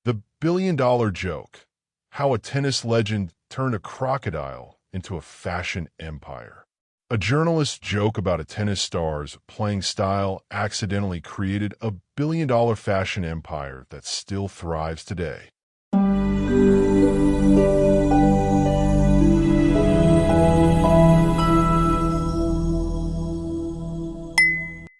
The billion-dollar joke: how a tennis legend turned a crocodile into a fashion empire. A journalist's joke about a tennis star's playing style accidentally created a billion-dollar fashion empire that still thrives today.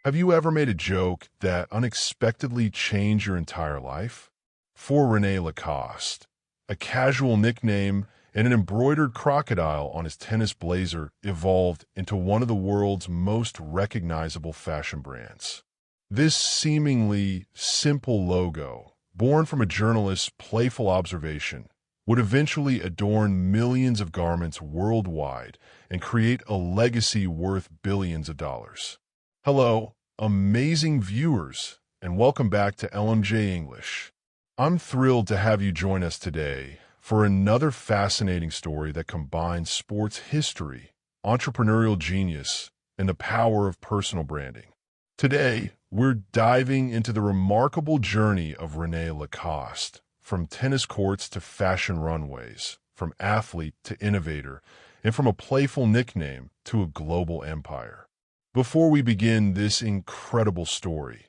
Have you ever made a joke that unexpectedly changed your entire life? For René Lacoste, a casual nickname and an embroidered crocodile on his tennis blazer evolved into one of the world's most recognizable fashion brands. This seemingly simple logo, born from a journalist's playful observation, would eventually adorn millions of garments worldwide and create a legacy worth billions of dollars. Hello, amazing viewers, and welcome back to LMJ English. I'm thrilled to have you join us today for another fascinating story that combines sports history, entrepreneurial genius, and the power of personal branding. Today, we're diving into the remarkable journey of René Lacoste, from tennis courts to fashion runways, from athlete to innovator, and from a playful nickname to a global empire. Before we begin this incredible story,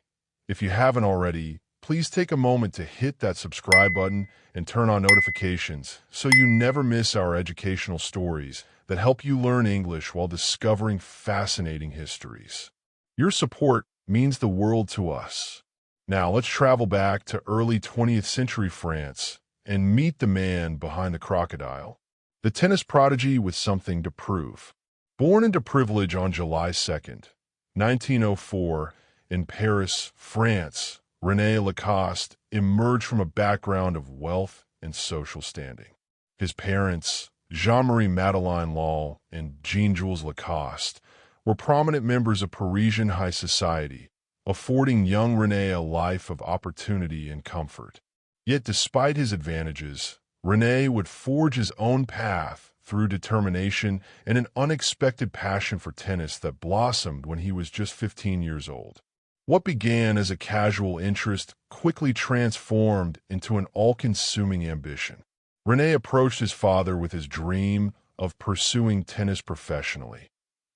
if you haven't already, please take a moment to hit that subscribe button and turn on notifications so you never miss our educational stories that help you learn English while discovering fascinating histories. Your support means the world to us. Now let's travel back to early 20th century France and meet the man behind the crocodile, the tennis prodigy with something to prove. Born into privilege on July 2nd, 1904, in Paris, France, René Lacoste emerged from a background of wealth and social standing. His parents, Jean-Marie Madeleine Law and Jean-Jules Lacoste, were prominent members of Parisian high society, affording young René a life of opportunity and comfort. Yet despite his advantages, René would forge his own path through determination and an unexpected passion for tennis that blossomed when he was just 15 years old. What began as a casual interest quickly transformed into an all-consuming ambition. René approached his father with his dream of pursuing tennis professionally,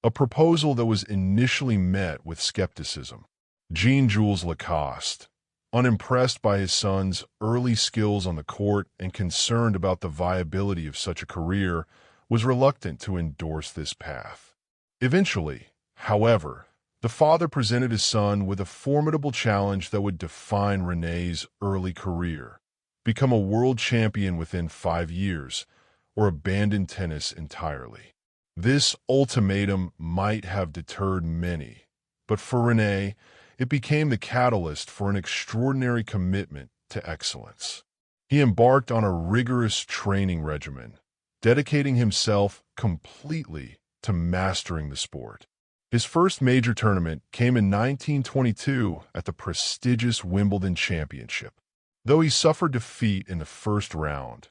a proposal that was initially met with skepticism. Jean-Jules Lacoste, unimpressed by his son's early skills on the court and concerned about the viability of such a career, was reluctant to endorse this path. Eventually, however, the father presented his son with a formidable challenge that would define René's early career: become a world champion within 5 years, or abandon tennis entirely. This ultimatum might have deterred many, but for René, it became the catalyst for an extraordinary commitment to excellence. He embarked on a rigorous training regimen, dedicating himself completely to mastering the sport. His first major tournament came in 1922 at the prestigious Wimbledon Championship. Though he suffered defeat in the first round,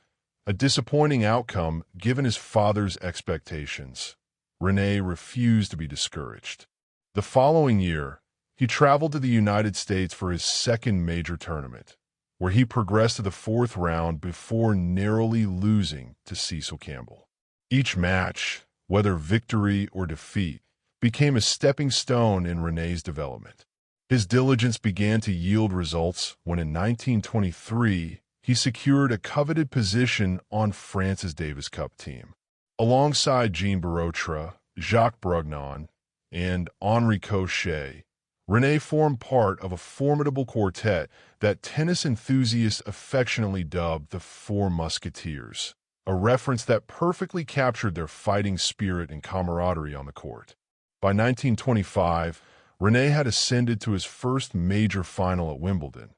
a disappointing outcome given his father's expectations, René refused to be discouraged. The following year, he traveled to the United States for his second major tournament, where he progressed to the fourth round before narrowly losing to Cecil Campbell. Each match, whether victory or defeat, became a stepping stone in René's development. His diligence began to yield results when in 1923 he secured a coveted position on France's Davis Cup team. Alongside Jean Barotra, Jacques Brugnon, and Henri Cochet, René formed part of a formidable quartet that tennis enthusiasts affectionately dubbed the Four Musketeers, a reference that perfectly captured their fighting spirit and camaraderie on the court. By 1925, René had ascended to his first major final at Wimbledon,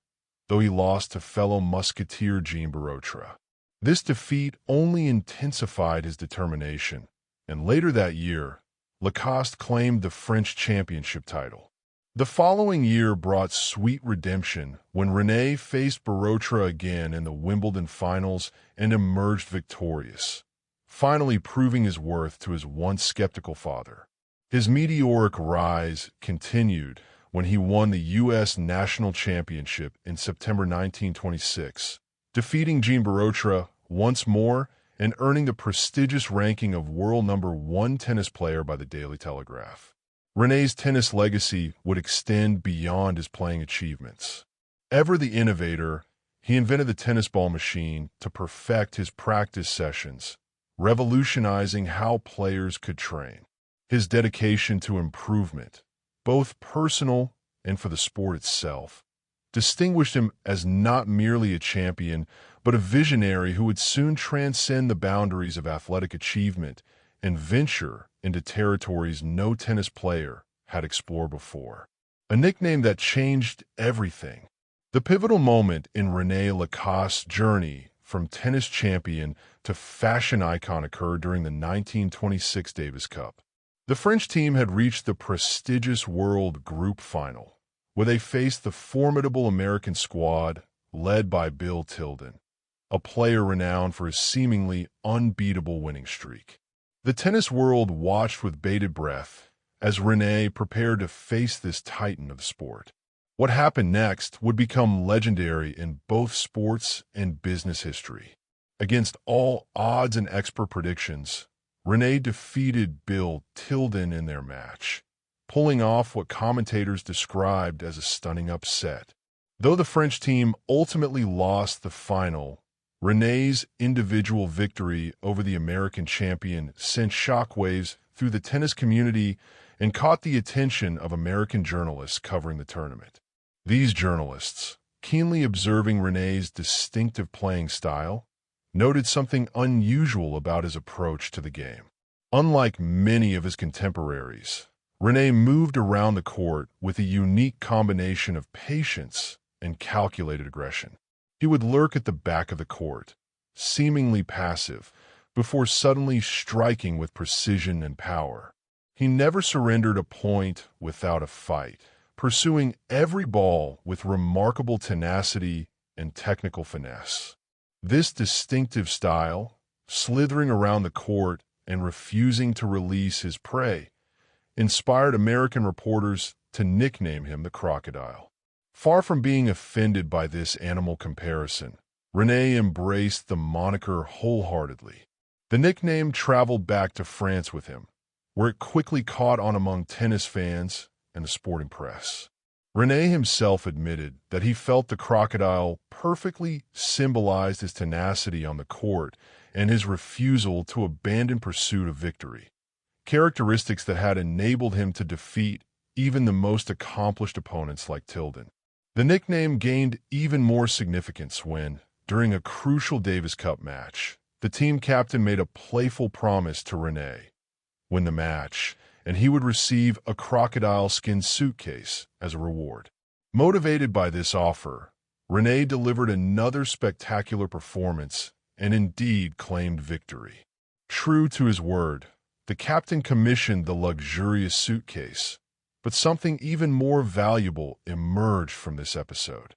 though he lost to fellow musketeer Jean Barotra. This defeat only intensified his determination, and later that year, Lacoste claimed the French championship title. The following year brought sweet redemption when René faced Barotra again in the Wimbledon finals and emerged victorious, finally proving his worth to his once skeptical father. His meteoric rise continued when he won the U.S. National Championship in September 1926, defeating Jean Barotra once more and earning the prestigious ranking of world #1 tennis player by the Daily Telegraph. René's tennis legacy would extend beyond his playing achievements. Ever the innovator, he invented the tennis ball machine to perfect his practice sessions, revolutionizing how players could train. His dedication to improvement, both personal and for the sport itself, distinguished him as not merely a champion, but a visionary who would soon transcend the boundaries of athletic achievement and venture into territories no tennis player had explored before. A nickname that changed everything. The pivotal moment in René Lacoste's journey from tennis champion to fashion icon occurred during the 1926 Davis Cup. The French team had reached the prestigious World Group Final, where they faced the formidable American squad led by Bill Tilden, a player renowned for his seemingly unbeatable winning streak. The tennis world watched with bated breath as René prepared to face this titan of the sport. What happened next would become legendary in both sports and business history. Against all odds and expert predictions, René defeated Bill Tilden in their match, pulling off what commentators described as a stunning upset. Though the French team ultimately lost the final, René's individual victory over the American champion sent shockwaves through the tennis community and caught the attention of American journalists covering the tournament. These journalists, keenly observing René's distinctive playing style, noted something unusual about his approach to the game. Unlike many of his contemporaries, René moved around the court with a unique combination of patience and calculated aggression. He would lurk at the back of the court, seemingly passive, before suddenly striking with precision and power. He never surrendered a point without a fight, pursuing every ball with remarkable tenacity and technical finesse. This distinctive style, slithering around the court and refusing to release his prey, inspired American reporters to nickname him the Crocodile. Far from being offended by this animal comparison, René embraced the moniker wholeheartedly. The nickname traveled back to France with him, where it quickly caught on among tennis fans and the sporting press. René himself admitted that he felt the crocodile perfectly symbolized his tenacity on the court and his refusal to abandon pursuit of victory, characteristics that had enabled him to defeat even the most accomplished opponents like Tilden. The nickname gained even more significance when, during a crucial Davis Cup match, the team captain made a playful promise to René: win the match, and he would receive a crocodile skin suitcase as a reward. Motivated by this offer, René delivered another spectacular performance and indeed claimed victory. True to his word, the captain commissioned the luxurious suitcase, but something even more valuable emerged from this episode.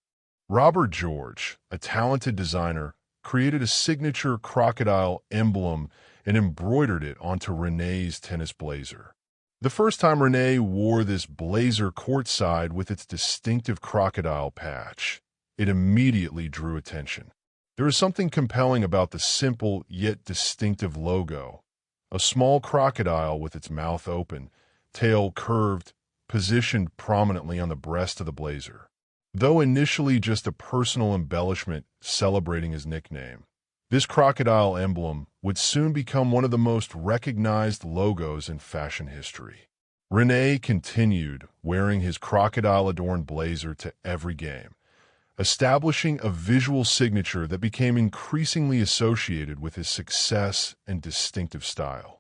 Robert George, a talented designer, created a signature crocodile emblem and embroidered it onto René's tennis blazer. The first time René wore this blazer courtside with its distinctive crocodile patch, it immediately drew attention. There is something compelling about the simple yet distinctive logo: a small crocodile with its mouth open, tail curved, positioned prominently on the breast of the blazer. Though initially just a personal embellishment celebrating his nickname, this crocodile emblem would soon become one of the most recognized logos in fashion history. René continued wearing his crocodile-adorned blazer to every game, establishing a visual signature that became increasingly associated with his success and distinctive style.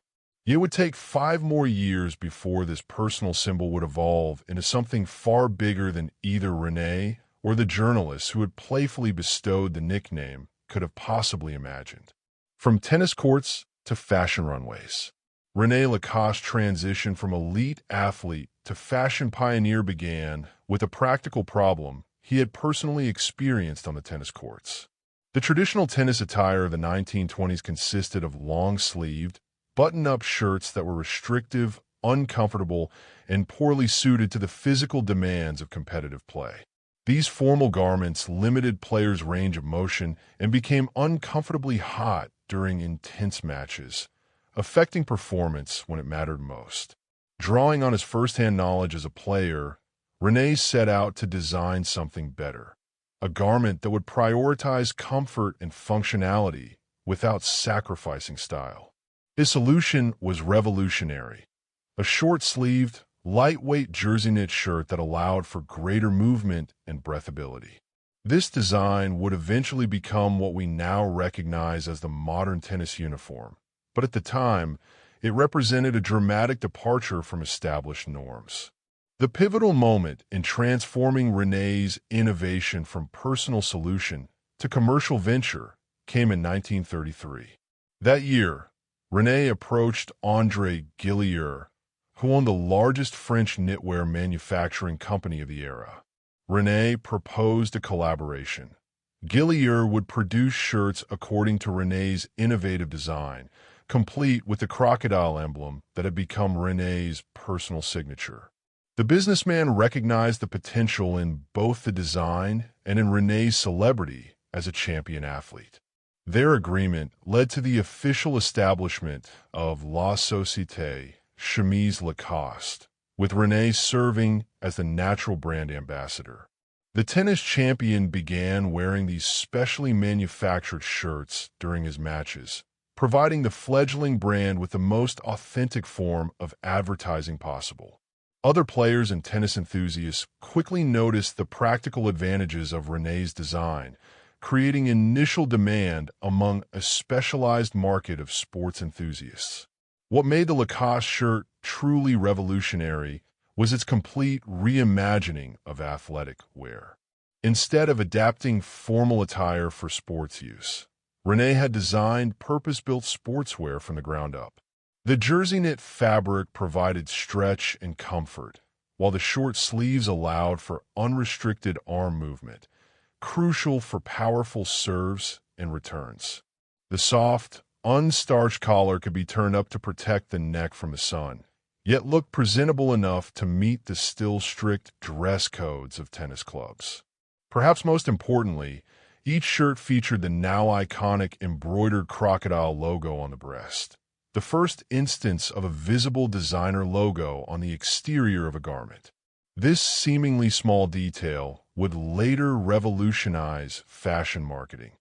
It would take 5 more years before this personal symbol would evolve into something far bigger than either René or the journalists who had playfully bestowed the nickname could have possibly imagined. From tennis courts to fashion runways, René Lacoste's transition from elite athlete to fashion pioneer began with a practical problem he had personally experienced on the tennis courts. The traditional tennis attire of the 1920s consisted of long-sleeved, button-up shirts that were restrictive, uncomfortable, and poorly suited to the physical demands of competitive play. These formal garments limited players' range of motion and became uncomfortably hot during intense matches, affecting performance when it mattered most. Drawing on his first-hand knowledge as a player, René set out to design something better, a garment that would prioritize comfort and functionality without sacrificing style. His solution was revolutionary, a short-sleeved, lightweight jersey knit shirt that allowed for greater movement and breathability. This design would eventually become what we now recognize as the modern tennis uniform, but at the time, it represented a dramatic departure from established norms. The pivotal moment in transforming René's innovation from personal solution to commercial venture came in 1933. That year, René approached André Gillier, who owned the largest French knitwear manufacturing company of the era. René proposed a collaboration. Gillier would produce shirts according to René's innovative design, complete with the crocodile emblem that had become René's personal signature. The businessman recognized the potential in both the design and in René's celebrity as a champion athlete. Their agreement led to the official establishment of La Société Chemise Lacoste, with René serving as the natural brand ambassador. The tennis champion began wearing these specially manufactured shirts during his matches, providing the fledgling brand with the most authentic form of advertising possible. Other players and tennis enthusiasts quickly noticed the practical advantages of René's design, creating initial demand among a specialized market of sports enthusiasts. What made the Lacoste shirt truly revolutionary was its complete reimagining of athletic wear. Instead of adapting formal attire for sports use, René had designed purpose-built sportswear from the ground up. The jersey knit fabric provided stretch and comfort, while the short sleeves allowed for unrestricted arm movement, crucial for powerful serves and returns. The soft, unstarched collar could be turned up to protect the neck from the sun, yet looked presentable enough to meet the still strict dress codes of tennis clubs. Perhaps most importantly, each shirt featured the now iconic embroidered crocodile logo on the breast, the first instance of a visible designer logo on the exterior of a garment. This seemingly small detail would later revolutionize fashion marketing,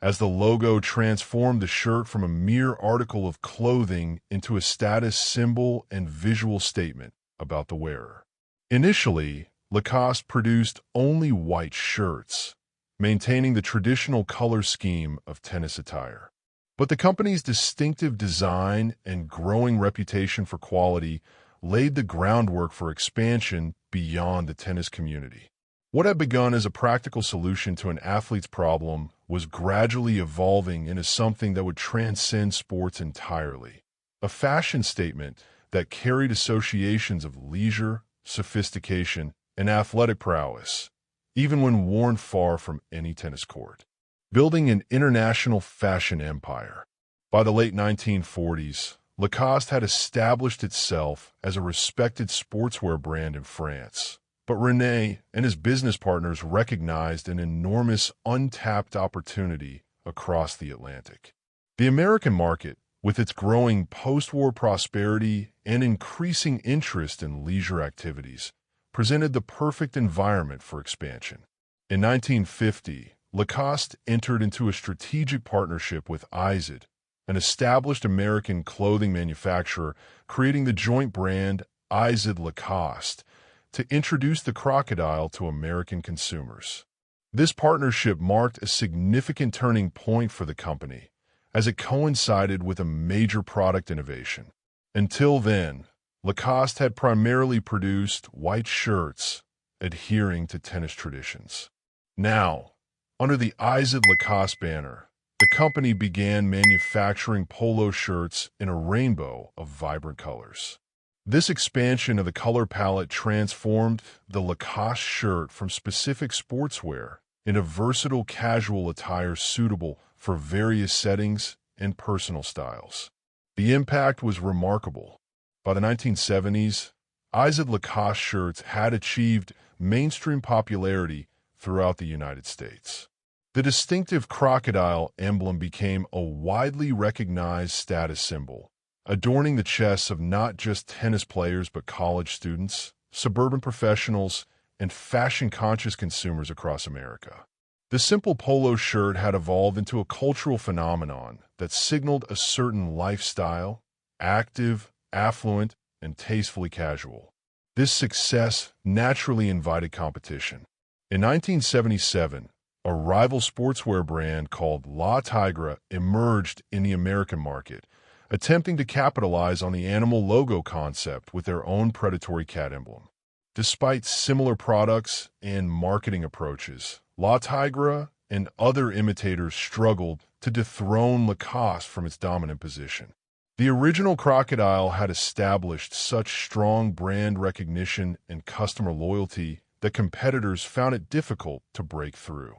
as the logo transformed the shirt from a mere article of clothing into a status symbol and visual statement about the wearer. Initially, Lacoste produced only white shirts, maintaining the traditional color scheme of tennis attire. But the company's distinctive design and growing reputation for quality laid the groundwork for expansion beyond the tennis community. What had begun as a practical solution to an athlete's problem was gradually evolving into something that would transcend sports entirely, a fashion statement that carried associations of leisure, sophistication, and athletic prowess, even when worn far from any tennis court. Building an international fashion empire. By the late 1940s, Lacoste had established itself as a respected sportswear brand in France. But René and his business partners recognized an enormous untapped opportunity across the Atlantic. The American market, with its growing post-war prosperity and increasing interest in leisure activities, presented the perfect environment for expansion. In 1950, Lacoste entered into a strategic partnership with Izod, an established American clothing manufacturer, creating the joint brand Izod Lacoste to introduce the crocodile to American consumers. This partnership marked a significant turning point for the company, as it coincided with a major product innovation. Until then, Lacoste had primarily produced white shirts, adhering to tennis traditions. Now, under the Izod Lacoste banner, the company began manufacturing polo shirts in a rainbow of vibrant colors. This expansion of the color palette transformed the Lacoste shirt from specific sportswear into versatile casual attire suitable for various settings and personal styles. The impact was remarkable. By the 1970s, Izod Lacoste shirts had achieved mainstream popularity throughout the United States. The distinctive crocodile emblem became a widely recognized status symbol, adorning the chests of not just tennis players but college students, suburban professionals, and fashion-conscious consumers across America. The simple polo shirt had evolved into a cultural phenomenon that signaled a certain lifestyle, active, affluent, and tastefully casual. This success naturally invited competition. In 1977, a rival sportswear brand called La Tigra emerged in the American market, attempting to capitalize on the animal logo concept with their own predatory cat emblem. Despite similar products and marketing approaches, La Tigra and other imitators struggled to dethrone Lacoste from its dominant position. The original Crocodile had established such strong brand recognition and customer loyalty that competitors found it difficult to break through.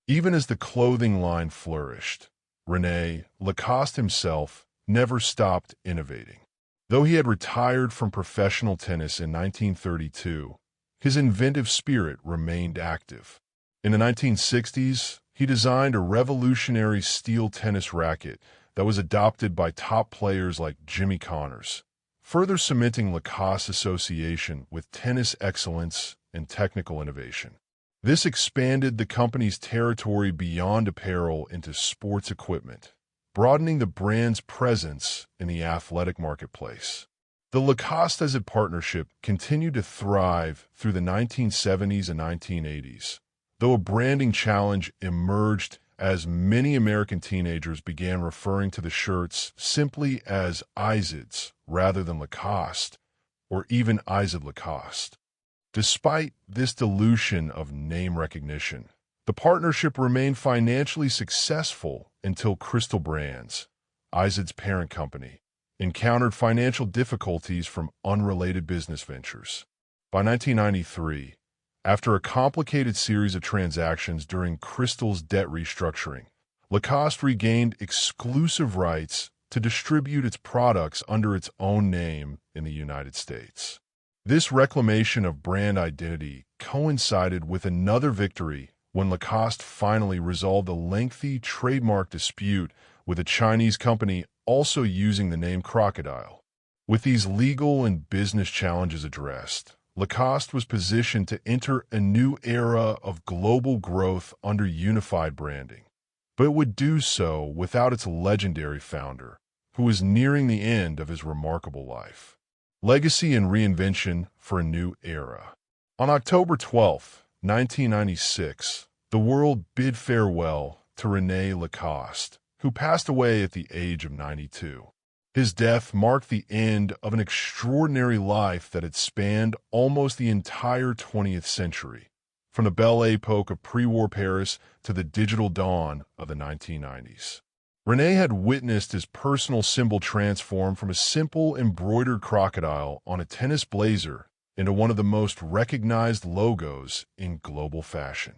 Even as the clothing line flourished, René Lacoste himself never stopped innovating. Though he had retired from professional tennis in 1932, his inventive spirit remained active. In the 1960s, he designed a revolutionary steel tennis racket that was adopted by top players like Jimmy Connors, further cementing Lacoste's association with tennis excellence and technical innovation. This expanded the company's territory beyond apparel into sports equipment, broadening the brand's presence in the athletic marketplace. The Lacoste-Azad partnership continued to thrive through the 1970s and 1980s, though a branding challenge emerged as many American teenagers began referring to the shirts simply as Azads rather than Lacoste, or even Azad Lacoste. Despite this dilution of name recognition, the partnership remained financially successful until Crystal Brands, Azad's parent company, encountered financial difficulties from unrelated business ventures. By 1993, after a complicated series of transactions during Crystal's debt restructuring, Lacoste regained exclusive rights to distribute its products under its own name in the United States. This reclamation of brand identity coincided with another victory when Lacoste finally resolved a lengthy trademark dispute with a Chinese company also using the name Crocodile. With these legal and business challenges addressed, Lacoste was positioned to enter a new era of global growth under unified branding. But it would do so without its legendary founder, who was nearing the end of his remarkable life. Legacy and reinvention for a new era. On October 12, 1996, the world bid farewell to René Lacoste, who passed away at the age of 92. His death marked the end of an extraordinary life that had spanned almost the entire 20th century, from the Belle Époque of pre-war Paris to the digital dawn of the 1990s. René had witnessed his personal symbol transform from a simple embroidered crocodile on a tennis blazer into one of the most recognized logos in global fashion.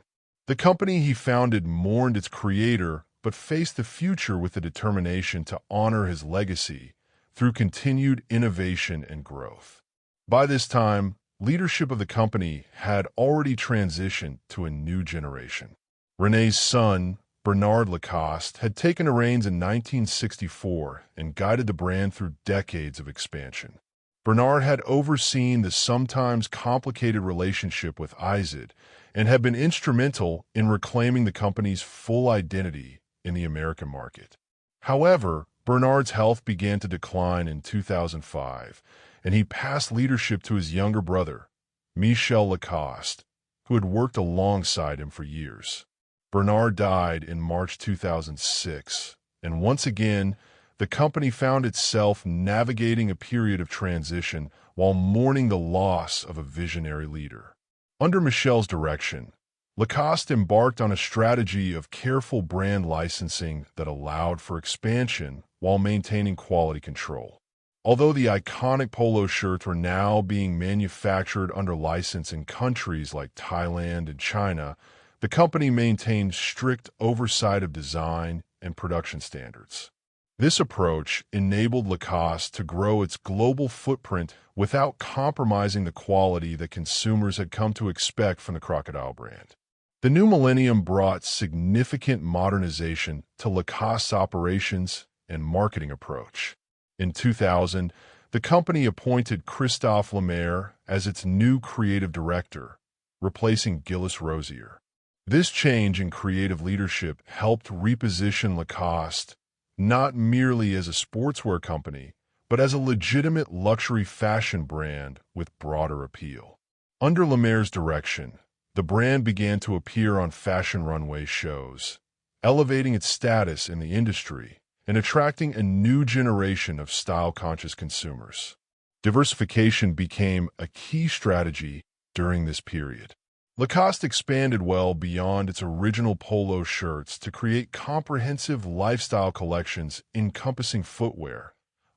The company he founded mourned its creator, but faced the future with the determination to honor his legacy through continued innovation and growth. By this time, leadership of the company had already transitioned to a new generation. René's son, Bernard Lacoste, had taken the reins in 1964 and guided the brand through decades of expansion. Bernard had overseen the sometimes complicated relationship with Azad and had been instrumental in reclaiming the company's full identity in the American market. However, Bernard's health began to decline in 2005, and he passed leadership to his younger brother, Michel Lacoste, who had worked alongside him for years. Bernard died in March 2006, and once again, the company found itself navigating a period of transition while mourning the loss of a visionary leader. Under Michel's direction, Lacoste embarked on a strategy of careful brand licensing that allowed for expansion while maintaining quality control. Although the iconic polo shirts were now being manufactured under license in countries like Thailand and China, the company maintained strict oversight of design and production standards. This approach enabled Lacoste to grow its global footprint without compromising the quality that consumers had come to expect from the Crocodile brand. The new millennium brought significant modernization to Lacoste's operations and marketing approach. In 2000, the company appointed Christophe Lemaire as its new creative director, replacing Gilles Rosier. This change in creative leadership helped reposition Lacoste not merely as a sportswear company, but as a legitimate luxury fashion brand with broader appeal. Under Lemaire's direction, the brand began to appear on fashion runway shows, elevating its status in the industry and attracting a new generation of style-conscious consumers. Diversification became a key strategy during this period. Lacoste expanded well beyond its original polo shirts to create comprehensive lifestyle collections encompassing footwear,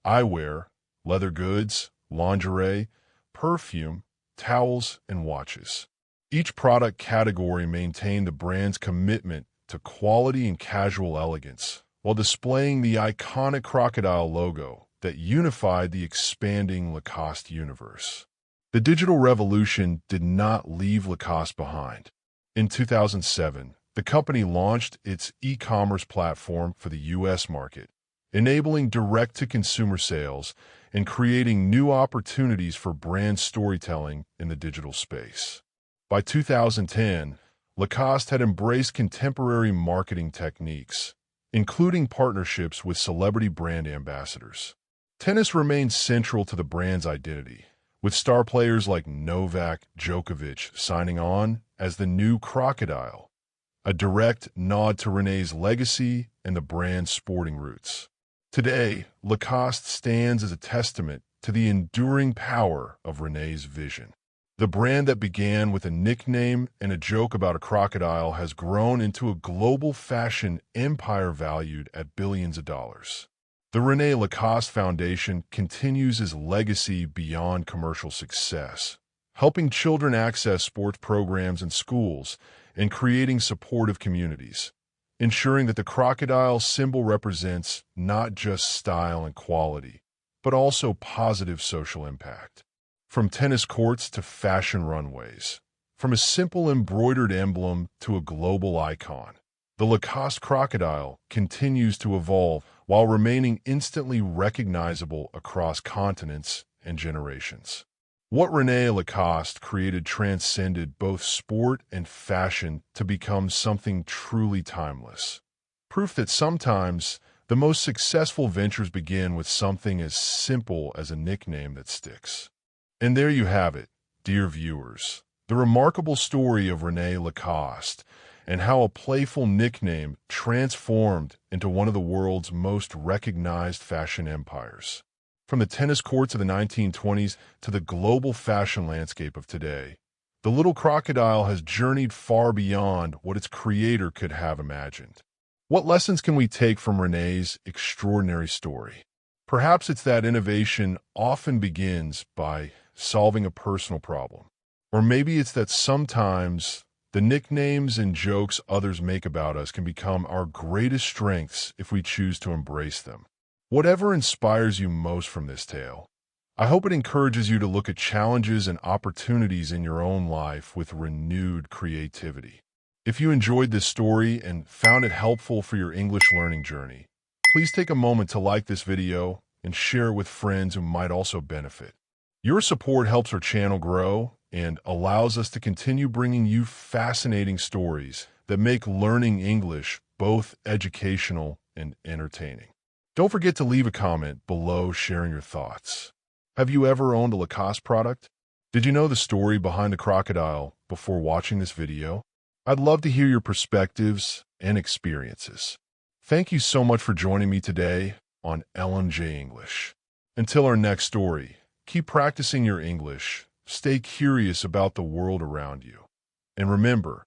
eyewear, leather goods, lingerie, perfume, towels, and watches. Each product category maintained the brand's commitment to quality and casual elegance, while displaying the iconic crocodile logo that unified the expanding Lacoste universe. The digital revolution did not leave Lacoste behind. In 2007, the company launched its e-commerce platform for the U.S. market, enabling direct-to-consumer sales and creating new opportunities for brand storytelling in the digital space. By 2010, Lacoste had embraced contemporary marketing techniques, including partnerships with celebrity brand ambassadors. Tennis remained central to the brand's identity, with star players like Novak Djokovic signing on as the new Crocodile, a direct nod to René's legacy and the brand's sporting roots. Today, Lacoste stands as a testament to the enduring power of René's vision. The brand that began with a nickname and a joke about a crocodile has grown into a global fashion empire valued at billions of dollars. The René Lacoste Foundation continues his legacy beyond commercial success, helping children access sports programs in schools and creating supportive communities, ensuring that the crocodile symbol represents not just style and quality, but also positive social impact. From tennis courts to fashion runways, from a simple embroidered emblem to a global icon, the Lacoste crocodile continues to evolve while remaining instantly recognizable across continents and generations. What René Lacoste created transcended both sport and fashion to become something truly timeless. Proof that sometimes the most successful ventures begin with something as simple as a nickname that sticks. And there you have it, dear viewers, the remarkable story of René Lacoste and how a playful nickname transformed into one of the world's most recognized fashion empires. From the tennis courts of the 1920s to the global fashion landscape of today, the little crocodile has journeyed far beyond what its creator could have imagined. What lessons can we take from René's extraordinary story? Perhaps it's that innovation often begins by solving a personal problem. Or maybe it's that sometimes the nicknames and jokes others make about us can become our greatest strengths if we choose to embrace them. Whatever inspires you most from this tale, I hope it encourages you to look at challenges and opportunities in your own life with renewed creativity. If you enjoyed this story and found it helpful for your English learning journey, please take a moment to like this video and share it with friends who might also benefit. Your support helps our channel grow and allows us to continue bringing you fascinating stories that make learning English both educational and entertaining. Don't forget to leave a comment below sharing your thoughts. Have you ever owned a Lacoste product? Did you know the story behind the crocodile before watching this video? I'd love to hear your perspectives and experiences. Thank you so much for joining me today on LMJ English. Until our next story, keep practicing your English, stay curious about the world around you. And remember,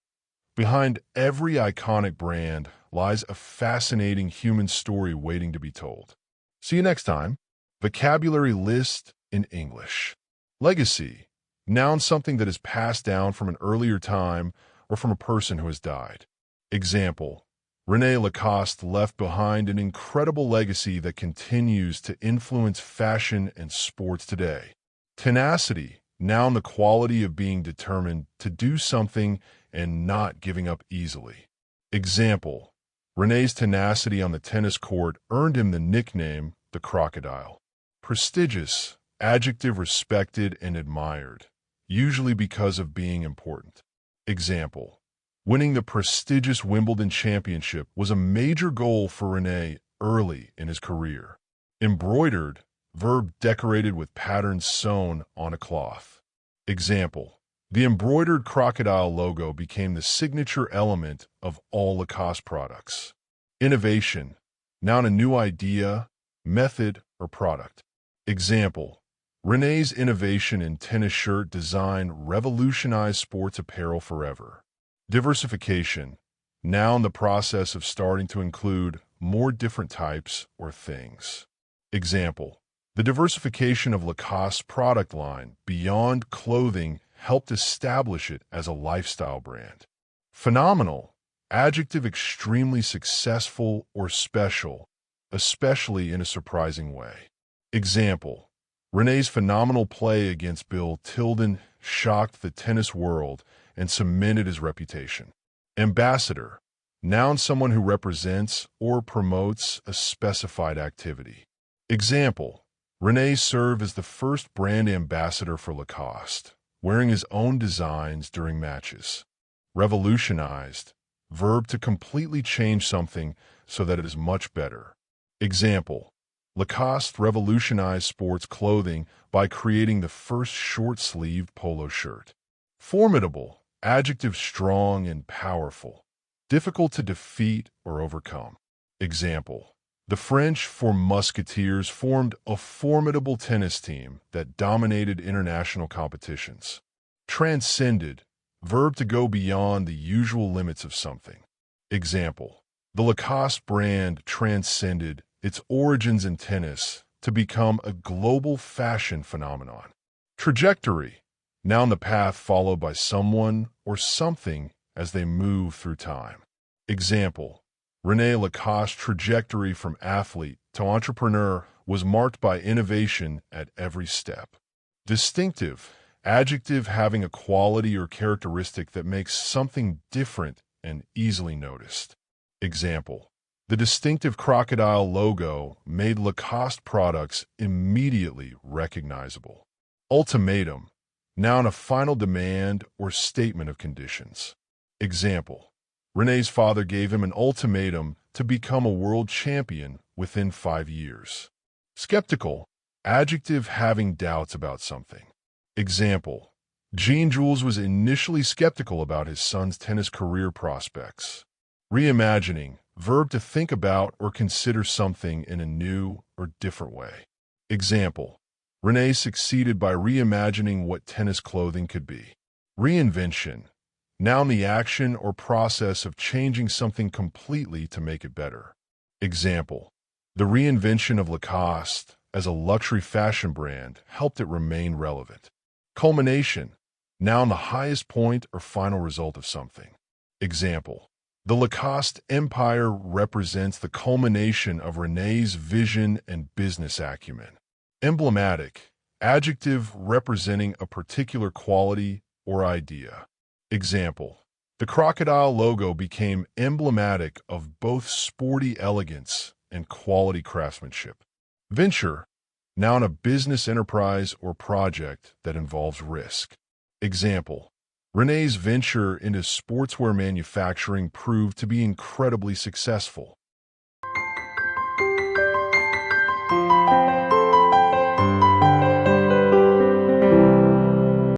behind every iconic brand lies a fascinating human story waiting to be told. See you next time. Vocabulary list in English. Legacy. Noun something that is passed down from an earlier time or from a person who has died. Example. René Lacoste left behind an incredible legacy that continues to influence fashion and sports today. Tenacity. Noun, the quality of being determined to do something and not giving up easily. Example, René's tenacity on the tennis court earned him the nickname the Crocodile. Prestigious, adjective, respected and admired, usually because of being important. Example, winning the prestigious Wimbledon championship was a major goal for René early in his career. Embroidered, verb, decorated with patterns sewn on a cloth. Example, the embroidered crocodile logo became the signature element of all Lacoste products. Innovation, noun, a new idea, method, or product. Example, René's innovation in tennis shirt design revolutionized sports apparel forever. Diversification, noun, the process of starting to include more different types or things. Example, the diversification of Lacoste's product line beyond clothing helped establish it as a lifestyle brand. Phenomenal, adjective, extremely successful or special, especially in a surprising way. Example, René's phenomenal play against Bill Tilden shocked the tennis world and cemented his reputation. Ambassador, noun, someone who represents or promotes a specified activity. Example, René served as the first brand ambassador for Lacoste, wearing his own designs during matches. Revolutionized, verb, to completely change something so that it is much better. Example, Lacoste revolutionized sports clothing by creating the first short-sleeved polo shirt. Formidable, adjective, strong and powerful, difficult to defeat or overcome. Example, the French Four Musketeers formed a formidable tennis team that dominated international competitions. Transcended, verb, to go beyond the usual limits of something. Example, the Lacoste brand transcended its origins in tennis to become a global fashion phenomenon. Trajectory, noun, the path followed by someone or something as they move through time. Example, René Lacoste's trajectory from athlete to entrepreneur was marked by innovation at every step. Distinctive, adjective, having a quality or characteristic that makes something different and easily noticed. Example, the distinctive crocodile logo made Lacoste products immediately recognizable. Ultimatum, noun, a final demand or statement of conditions. Example, René's father gave him an ultimatum to become a world champion within 5 years. Skeptical, adjective, having doubts about something. Example, Jean-Jules was initially skeptical about his son's tennis career prospects. Reimagining, verb, to think about or consider something in a new or different way. Example, René succeeded by reimagining what tennis clothing could be. Reinvention, noun, the action or process of changing something completely to make it better. Example, the reinvention of Lacoste as a luxury fashion brand helped it remain relevant. Culmination, noun, the highest point or final result of something. Example, the Lacoste empire represents the culmination of René's vision and business acumen. Emblematic, adjective, representing a particular quality or idea. Example, the crocodile logo became emblematic of both sporty elegance and quality craftsmanship. Venture, noun, a business enterprise or project that involves risk. Example, René's venture into sportswear manufacturing proved to be incredibly successful.